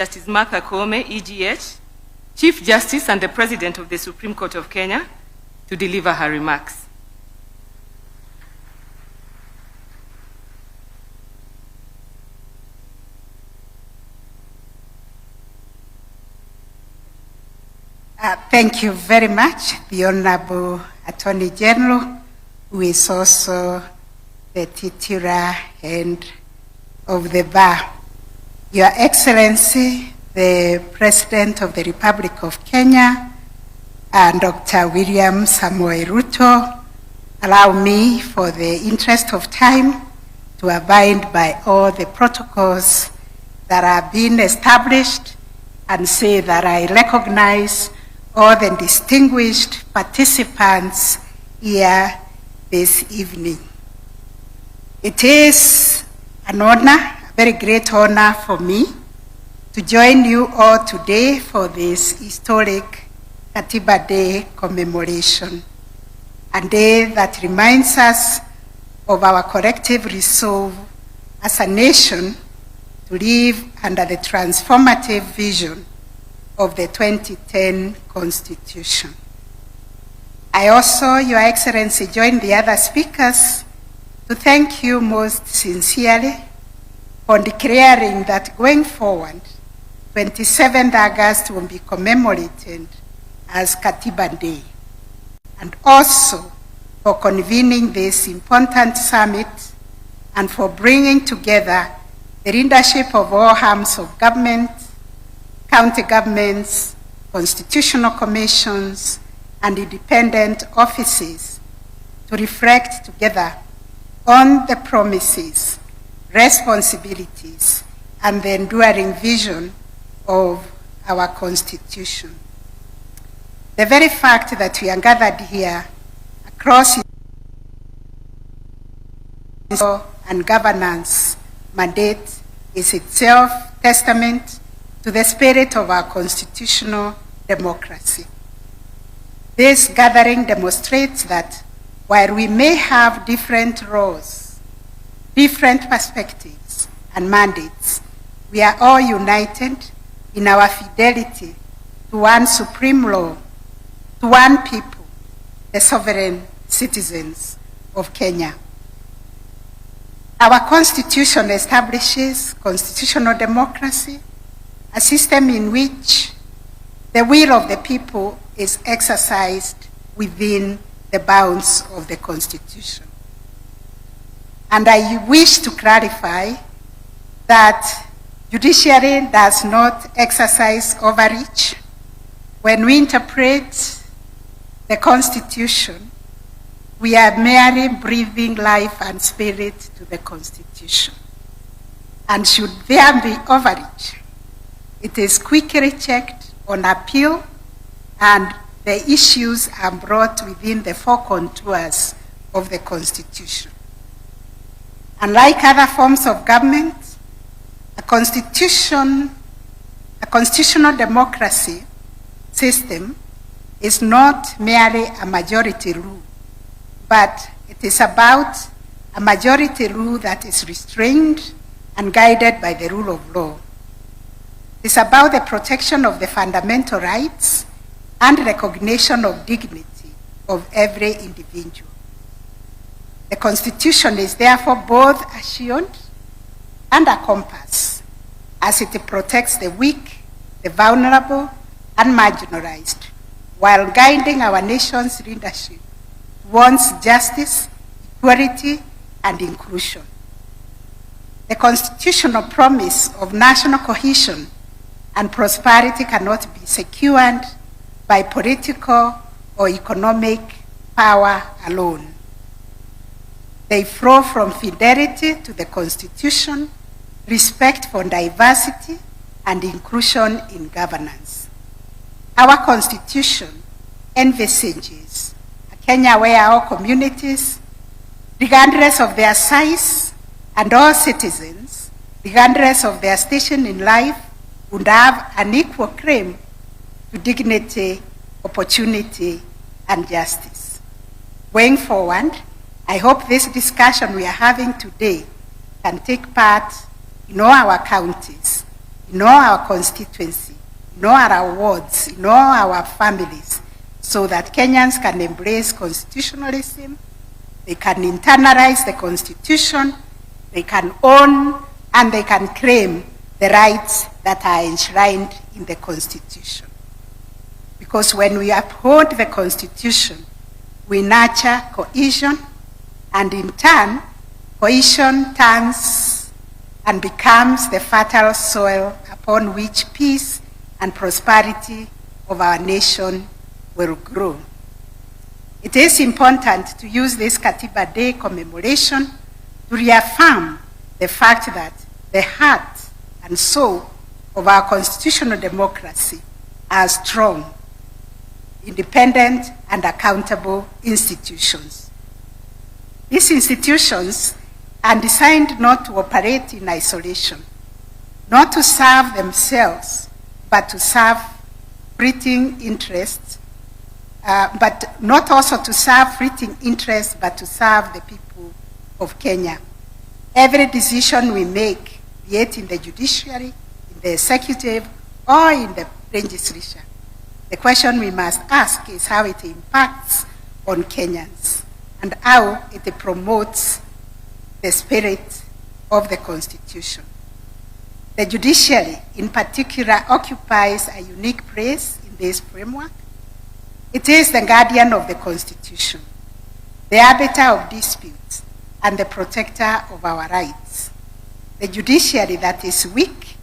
Justice Martha Koome, EGH, Chief Justice and the President of the Supreme Court of Kenya, to deliver her remarks. Thank you very much, the Honorable Attorney General, who is also the titular head of the bar. Your Excellency, the President of the Republic of Kenya, and Dr. William Samoei Ruto, allow me, for the interest of time, to abide by all the protocols that have been established and say that I recognize all the distinguished participants here this evening. It is an honor, a very great honor for me, to join you all today for this historic Katiba Day commemoration, a day that reminds us of our collective resolve as a nation to live under the transformative vision of the 2010 Constitution. I also, Your Excellency, join the other speakers to thank you most sincerely for declaring that going forward, 27th August will be commemorated as Katiba Day, and also for convening this important summit and for bringing together the leadership of all arms of government, county governments, constitutional commissions, and independent offices to reflect together on the promises, responsibilities, and the enduring vision of our Constitution. The very fact that we are gathered here across and governance mandate is itself testament to the spirit of our constitutional democracy. This gathering demonstrates that while we may have different roles, different perspectives and mandates, we are all united in our fidelity to one supreme law, to one people, the sovereign citizens of Kenya. Our Constitution establishes constitutional democracy, a system in which the will of the people is exercised within the bounds of the Constitution. And I wish to clarify that judiciary does not exercise overreach. When we interpret the Constitution, we are merely breathing life and spirit to the Constitution. And should there be overreach, it is quickly checked on appeal, and the issues are brought within the four contours of the Constitution. Unlike other forms of government, a constitutional democracy system is not merely a majority rule, but it is about a majority rule that is restrained and guided by the rule of law. It's about the protection of the fundamental rights and recognition of dignity of every individual. The Constitution is therefore both a shield and a compass, as it protects the weak, the vulnerable, and marginalized, while guiding our nation's leadership towards justice, equality, and inclusion. The constitutional promise of national cohesion and prosperity cannot be secured by political or economic power alone. They flow from fidelity to the Constitution, respect for diversity, and inclusion in governance. Our Constitution envisages a Kenya where all communities, regardless of their size, and all citizens, regardless of their station in life, would have an equal claim to dignity, opportunity, and justice. Going forward, I hope this discussion we are having today can take part in all our counties, in all our constituency, in all our wards, in all our families, so that Kenyans can embrace constitutionalism, they can internalize the Constitution, they can own and they can claim the rights that are enshrined in the Constitution. Because when we uphold the Constitution, we nurture cohesion, and in turn, cohesion turns and becomes the fertile soil upon which peace and prosperity of our nation will grow. It is important to use this Katiba Day commemoration to reaffirm the fact that the heart and soul of our constitutional democracy are strong, independent, and accountable institutions. These institutions are designed not to operate in isolation, not to serve themselves, but to serve fleeting interests, but not also to serve fleeting interests, but to serve the people of Kenya. Every decision we make, be it in the judiciary, in the executive, or in the legislature, the question we must ask is how it impacts on Kenyans and how it promotes the spirit of the Constitution. The judiciary, in particular, occupies a unique place in this framework. It is the guardian of the Constitution, the arbiter of disputes, and the protector of our rights. The judiciary that is weak,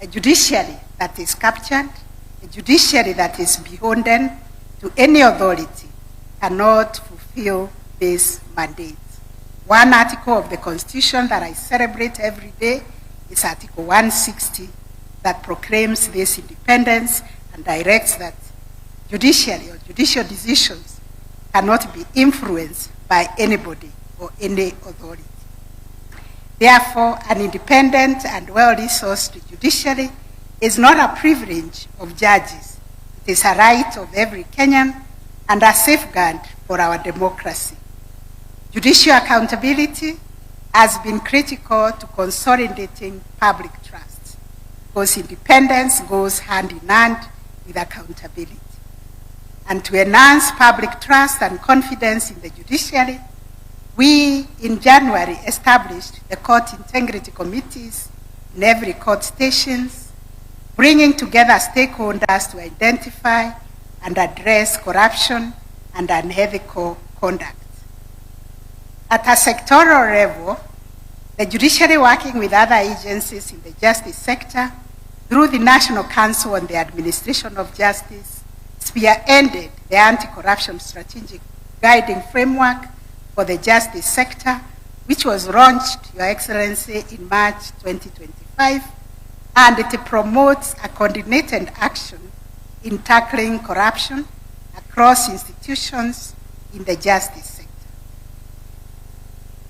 a judiciary that is captured, a judiciary that is beholden to any authority cannot fulfill this mandate. One article of the Constitution that I celebrate every day is Article 160 that proclaims this independence and directs that judiciary or judicial decisions cannot be influenced by anybody or any authority. Therefore, an independent and well-resourced judiciary is not a privilege of judges. It is a right of every Kenyan and a safeguard for our democracy. Judicial accountability has been critical to consolidating public trust, because independence goes hand in hand with accountability. And to enhance public trust and confidence in the judiciary, we, in January, established the court integrity committees in every court stations, bringing together stakeholders to identify and address corruption and unethical conduct. At a sectoral level, the judiciary, working with other agencies in the justice sector, through the National Council on the Administration of Justice, spearheaded the Anti-Corruption Strategic Guiding Framework for the justice sector, which was launched, Your Excellency, in March 2025, and it promotes a coordinated action in tackling corruption across institutions in the justice sector.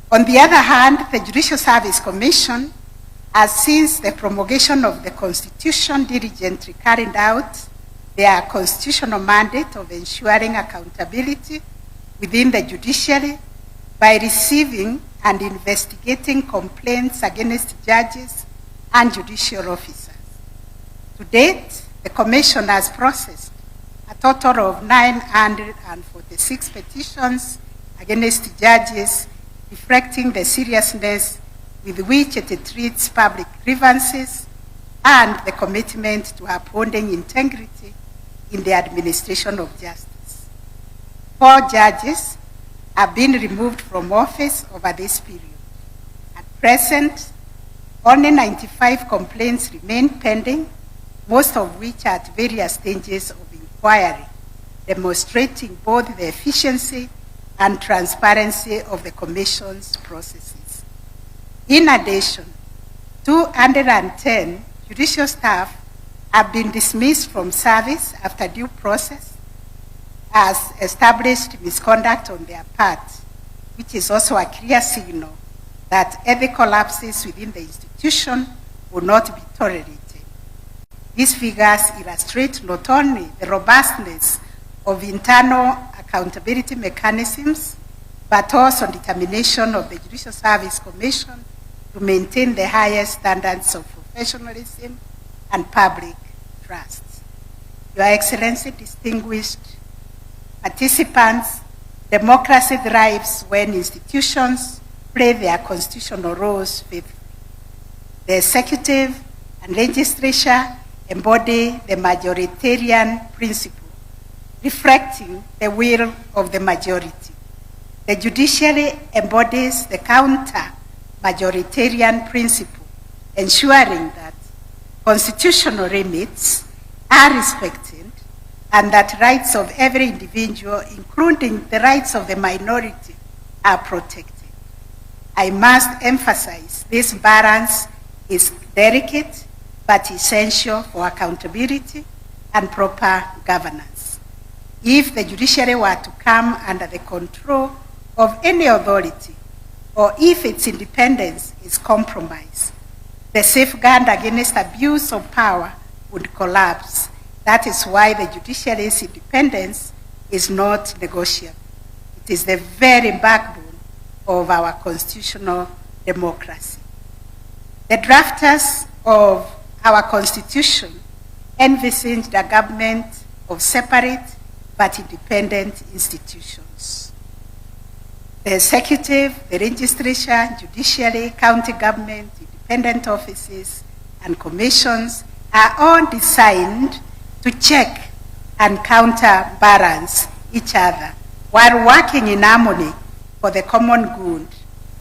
On the other hand, the Judicial Service Commission has, since the promulgation of the Constitution, diligently carried out their constitutional mandate of ensuring accountability within the judiciary by receiving and investigating complaints against judges and judicial officers. To date, the Commission has processed a total of 946 petitions against judges, reflecting the seriousness with which it treats public grievances and the commitment to upholding integrity in the administration of justice. 4 judges have been removed from office over this period. At present, only 95 complaints remain pending, most of which are at various stages of inquiry, demonstrating both the efficiency and transparency of the Commission's processes. In addition, 210 judicial staff have been dismissed from service after due process as established misconduct on their part, which is also a clear signal that ethical lapses within the institution will not be tolerated. These figures illustrate not only the robustness of internal accountability mechanisms, but also determination of the Judicial Service Commission to maintain the highest standards of professionalism, and public trust. Your Excellency, distinguished participants, democracy thrives when institutions play their constitutional roles faithfully. The executive and legislature embody the majoritarian principle, reflecting the will of the majority. The judiciary embodies the counter-majoritarian principle, ensuring that constitutional limits are respected and that rights of every individual, including the rights of the minority, are protected. I must emphasize this balance is delicate but essential for accountability and proper governance. If the judiciary were to come under the control of any authority, or if its independence is compromised, the safeguard against abuse of power would collapse. That is why the judiciary's independence is not negotiable. It is the very backbone of our constitutional democracy. The drafters of our constitution envisaged a government of separate but independent institutions. The executive, the legislature, judiciary, county government, independent offices, and commissions are all designed to check and counterbalance each other while working in harmony for the common good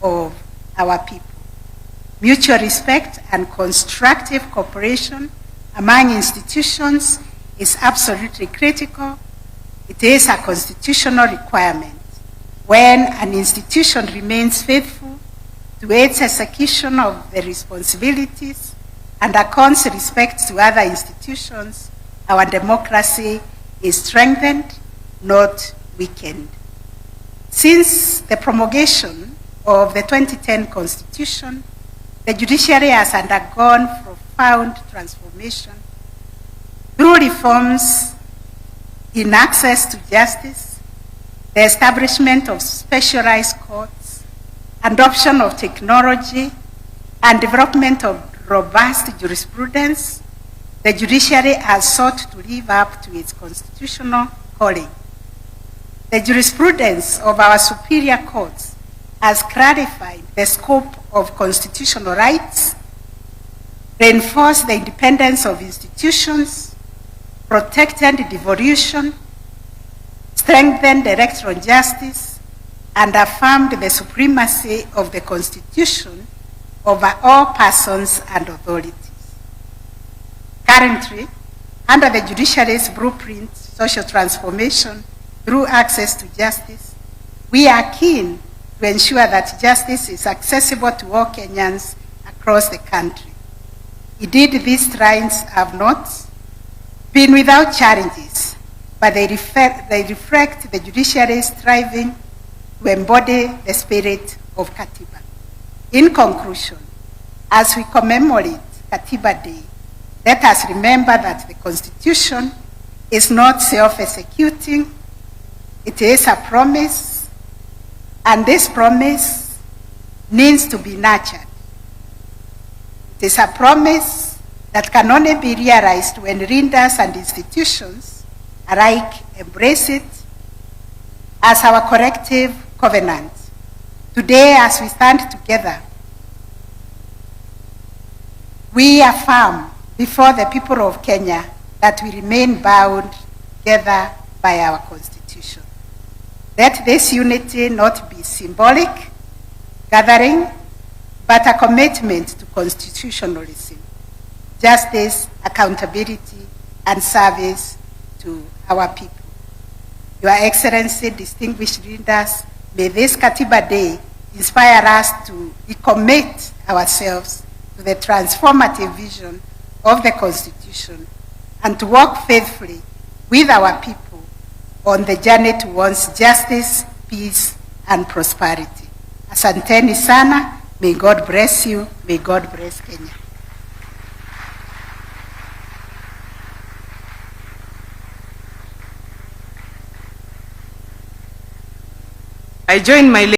of our people. Mutual respect and constructive cooperation among institutions is absolutely critical. It is a constitutional requirement. When an institution remains faithful to its execution of the responsibilities and accords respect to other institutions, our democracy is strengthened, not weakened. Since the promulgation of the 2010 Constitution, the judiciary has undergone profound transformation through reforms in access to justice, the establishment of specialized courts, adoption of technology, and development of robust jurisprudence. The judiciary has sought to live up to its constitutional calling. The jurisprudence of our superior courts has clarified the scope of constitutional rights, reinforced the independence of institutions, protected devolution, strengthened electoral justice, and affirmed the supremacy of the Constitution over all persons and authorities. Currently, under the judiciary's blueprint, social transformation through access to justice, we are keen to ensure that justice is accessible to all Kenyans across the country. Indeed, these strides have not been without challenges, but they reflect the judiciary's striving to embody the spirit of Katiba. In conclusion, as we commemorate Katiba Day, let us remember that the Constitution is not self-executing. It is a promise, and this promise needs to be nurtured. It is a promise that can only be realized when leaders and institutions alike embrace it as our collective covenant. Today, as we stand together, we affirm before the people of Kenya that we remain bound together by our Constitution. Let this unity not be symbolic gathering, but a commitment to constitutionalism, justice, accountability, and service to our people. Your Excellency, distinguished leaders, may this Katiba Day inspire us to recommit ourselves to the transformative vision of the Constitution and to work faithfully with our people on the journey towards justice, peace, and prosperity. Asanteni sana. May God bless you. May God bless Kenya. I join my